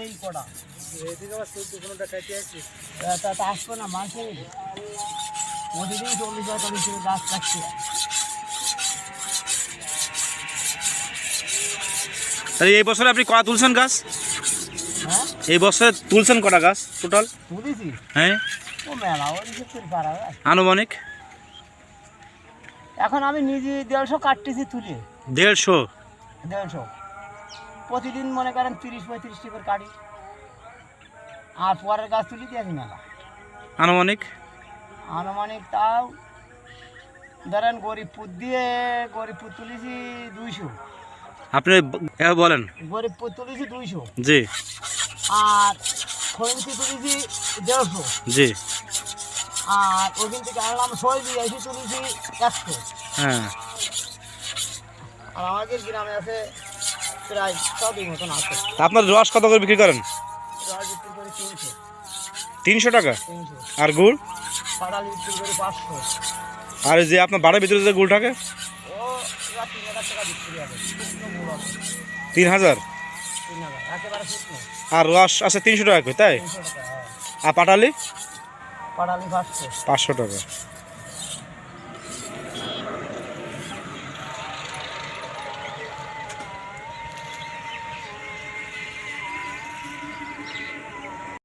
এই কটা এদিকে আবার 14-15টা কাটি আছে। তা আসবো না মাসে প্রতিদিন 40-45 করে গাছ কাটছে। তাহলে এই বছরে আপনি কটা তুলছেন গাছ? হ্যাঁ এই বছরে তুলছেন কটা গাছ টোটাল? তুলেছি হ্যাঁ ও মেলা ওই সত্যি পারা যায়। আনুমানিক এখন আমি নিজে 150 কাটতেছি তুলে 150। প্রতিদিন মনে করেন 30-35টি করে কাটি আর পরের গাছ তুলি দিয়েছি মেলা আনুমানিক আনুমানিক তাও ধরেন গরিবপুর তুলেছি 200, আপনি বলেন। গরিবপুর তুলেছি 200 জি আর খৈমতি তুলেছি 150, জি আর ওখান থেকে আনলাম শৈলী এসে তুলেছি 100। হ্যাঁ আর আমাদের গ্রামে আছে প্রায় 100 মতন আছে। তা আপনার রস কত করে বিক্রি করেন? রস বিক্রি করে 300, 300 টাকা। 300 আর গুড়? পাটালি বিক্রি করে 500। আর যে আপনার বাড়ির ভিতরে যে গুড় থাকে ও এবার 3,000 টাকা বিক্রি হবে, শুকনো গুড় আছে 3000। 3,000 একেবারে শুকনো। আর রস আছে 300 টাকা করে, তাই? 300 টাকা, হ্যাঁ। আর পাটালি পাটালি 500। 500 টাকা।